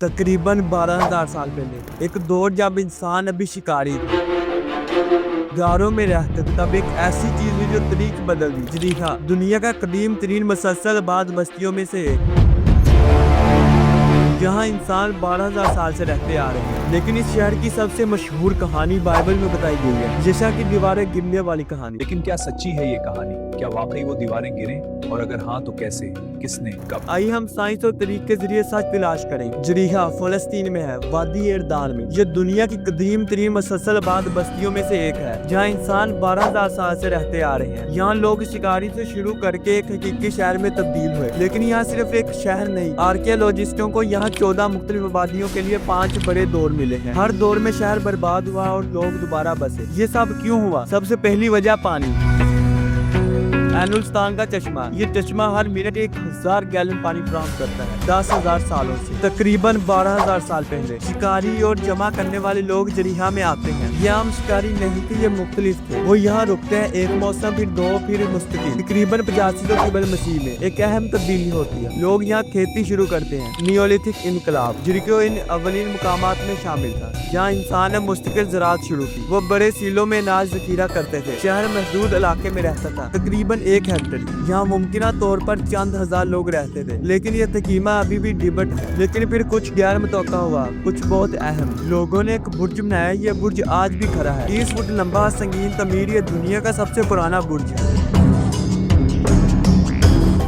तकरीबन 12,000 साल पहले एक दौर जब इंसान अभी शिकारी थे, गारों में रहते थे, तब एक ऐसी चीज हुई जो तरीक बदल दी। जरीहा दुनिया का कदीम तरीन मुसलसल आबाद बस्तियों में से एक, जहाँ इंसान 12,000 साल से रहते आ रहे हैं। लेकिन इस शहर की सबसे मशहूर कहानी बाइबल में बताई गई है, जैसा कि दीवारें गिरने वाली कहानी। लेकिन क्या सच्ची है ये कहानी? क्या वाकई वो दीवारें गिरें? और अगर हाँ तो कैसे, किसने, कब? आइए हम साइंस और तरीक के जरिए सच तलाश करें। जरीहा फलस्तीन में है, वादी एर्दान में। ये दुनिया की कदीम तरीन मुसलसल आबाद बस्तियों में से एक है, जहाँ इंसान 12,000 साल से रहते आ रहे हैं। यहाँ लोग शिकारी से शुरू करके एक हकीकी शहर में तब्दील हुए। लेकिन यहाँ सिर्फ एक शहर नहीं, आर्कियोलॉजिस्टों को यहाँ 14 मुख्तलिफ आबादियों के लिए 5 बड़े दौर मिले हैं। हर दौर में शहर बर्बाद हुआ और लोग दोबारा बसे। ये सब क्यों हुआ? सबसे पहली वजह पानी। एनुलस्तान का चश्मा, ये चश्मा हर मिनट 1,000 गैलन पानी फराहम करता है। 10,000 सालों से, तकरीबन 12,000 साल पहले शिकारी और जमा करने वाले लोग जरीहा में आते हैं। ये आम शिकारी नहीं थे, ये मुख्तलिफ थे। वो यहाँ रुकते हैं, एक मौसम, फिर दो, फिर मुस्तकिल। तकरीबन 85 क़बल मसीह में एक अहम तब्दीली होती है। लोग यहाँ खेती शुरू करते हैं। नियोलिथिक इनकलाब, जिनको इन अवलीन मुकामात में शामिल था, जहाँ इंसान ने मुस्तकिल ज़राअत शुरू की। वो बड़े सीलों में अनाज ज़खीरा करते थे। शहर महदूद इलाके में रहता था, तकरीबन 1 हेक्टेयर। यहाँ मुमकिन तौर पर चंद हजार लोग रहते थे। लेकिन ये तकीमा अभी भी डिबेट है। लेकिन फिर कुछ गैर मुतवक्का हुआ, कुछ बहुत अहम। लोगों ने एक बुर्ज बनाया। ये बुर्ज आज भी खड़ा है, 30 फुट लंबा, संगीन तमीर। ये दुनिया का सबसे पुराना बुर्ज है।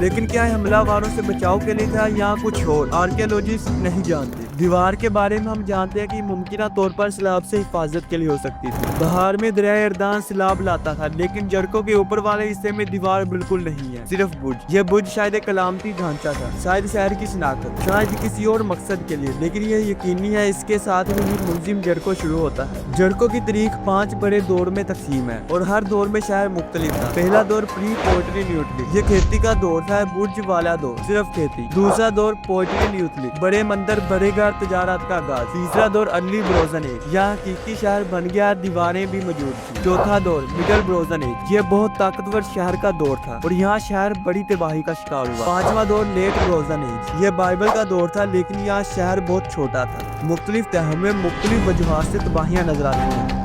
लेकिन क्या हमलावरों से बचाव के लिए था, यहाँ कुछ और आर्कियोलॉजिस्ट नहीं जानते। दीवार के बारे में हम जानते हैं कि मुमकिन तौर पर सैलाब से हिफाजत के लिए हो सकती थी। बहार में दरिया एर्दान सैलाब लाता था, लेकिन जरको के ऊपर वाले हिस्से में दीवार बिल्कुल नहीं है, सिर्फ बुर्ज। यह बुर्ज शायद एक अलामती ढांचा था, शायद शहर की शनाख्त, शायद किसी और मकसद के लिए। लेकिन यह यकीनी है, इसके साथ ही मुलजिम जरको शुरू होता है। जरको की तारीख 5 बड़े दौर में तकसीम है और हर दौर में शहर मुख्तलिफ था। पहला दौर प्री पोएट्री न्यूट्रिक, ये खेती का दौर था, बुर्ज वाला दौर, सिर्फ खेती। दूसरा दौर पोएट्री न्यूट्रिक, बड़े मंदिर, बड़े घर, तजारत का आगाज। तीसरा दौर अर्ली ब्रोजन एज, यहाँ हकीकी शहर बन गया, दीवारें भी मौजूद थी। चौथा दौर मिडल ब्रोजन एज, ये बहुत ताकतवर शहर का दौर था और यहाँ शहर बड़ी तबाही का शिकार हुआ। पांचवा दौर लेट ब्रोजन एज, ये बाइबल का दौर था, लेकिन यहाँ शहर बहुत छोटा था। मुख्तलिफ तहमें मुख्तलिफ वजूहात से तबाहियां नजर आती हैं,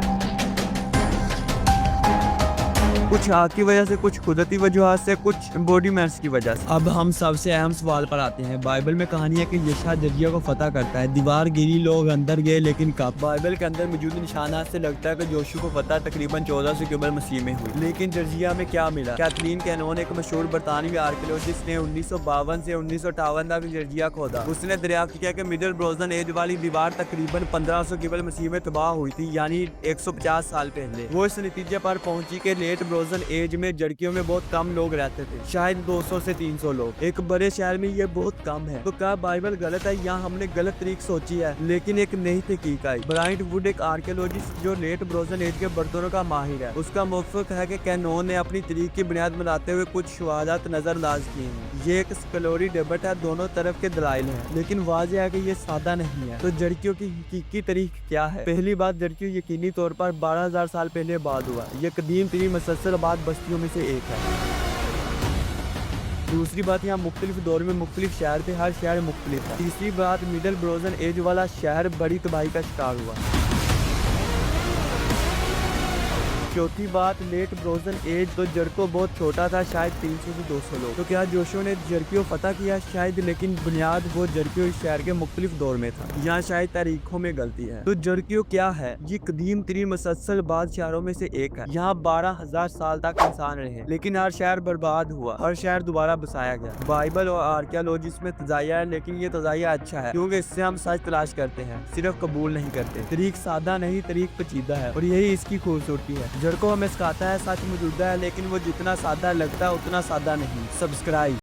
कुछ आग की वजह से, कुछ कुदरती वजूहात से, कुछ एम्बोडीमेंट्स की वजह से। अब हम सबसे अहम सवाल पर आते हैं। बाइबल में कहानी है कि यशा जरिया को फतह करता है। दीवार गिरी, लोग अंदर गए, लेकिन कब? बाइबल के अंदर मौजूद निशानात से लगता है कि जोशु को फतह तकरीबन 1400 क़बल मसीह में हुई। लेकिन जर्जिया में क्या मिला? कैथलीन कैनोन, एक मशहूर बरतानवी आर्कियोलॉजिस्ट ने 1952 से 1958 तक जर्जिया खोदा। उसने दरियाफ्त किया कि मिडल ब्रोजन एज वाली दीवार तकरीबन 1500 क़बल मसीह में तबाह हुई थी, यानी 150 साल पहले। वो इस नतीजे पर पहुंची कि लेट ब्रोजन एज में जड़कियों में बहुत कम लोग रहते थे, शायद 200 से 300 लोग। एक बड़े शहर में ये बहुत कम है। तो क्या बाइबल गलत है या हमने गलत तरीक सोची है? लेकिन एक नई तहकीक आई। ब्राइट वुड, एक आर्कियोलॉजिस्ट जो लेट ब्रोजन एज के बर्तनों का माहिर है, उसका मुवफ़्फ़िक़ है कि कैनोन ने अपनी तरीक की बुनियाद बनाते हुए कुछ शवाहदात नजरअंदाज किए हैं। ये एक स्कलोरी डिबेट है, दोनों तरफ के दलाइल हैं, लेकिन वाज़ेह है कि ये सादा नहीं है। तो जड़कियों की हकीकी तरीक क्या है? पहली बात, जड़कियों यकीनी तौर पर 12,000 साल पहले बाद हुआ। ये कदीम तरीन मुसलसल आबाद बस्तियों में से एक है। दूसरी बात, यहाँ मुख्तलिफ दौर में मुख्तलिफ शहर थे, हर शहर मुख्तलिफ था। तीसरी बात, मिडल ब्रोजन एज वाला शहर बड़ी तबाही का शिकार हुआ। चौथी बात, लेट ब्रोजन एज, तो जरको बहुत छोटा था, शायद 300 से 200 लोग। तो क्या जोशो ने जरकियो फतह किया? शायद, लेकिन बुनियाद वो जरकियो इस शहर के मुख्तलिफ दौर में था। यहाँ शायद तारीखों में गलती है। तो जरकियो क्या है? ये कदीम तरीन मुसलसल बाद शहरों में से एक है। यहाँ 12,000 साल तक इंसान रहे, लेकिन हर शहर बर्बाद हुआ, हर शहर दोबारा बसाया गया। बाइबल और आर्कियोलॉजिस्ट में तजाया है, लेकिन ये तजाया अच्छा है, क्योंकि इससे हम सच तलाश करते हैं, सिर्फ कबूल नहीं करते। तरीक सादा नहीं, तरीक पेचीदा है, और यही इसकी खूबसूरती है। जड़को हमें सिखाता है सच मौजूदा है, लेकिन वो जितना सादा लगता है उतना सादा नहीं। सब्सक्राइब।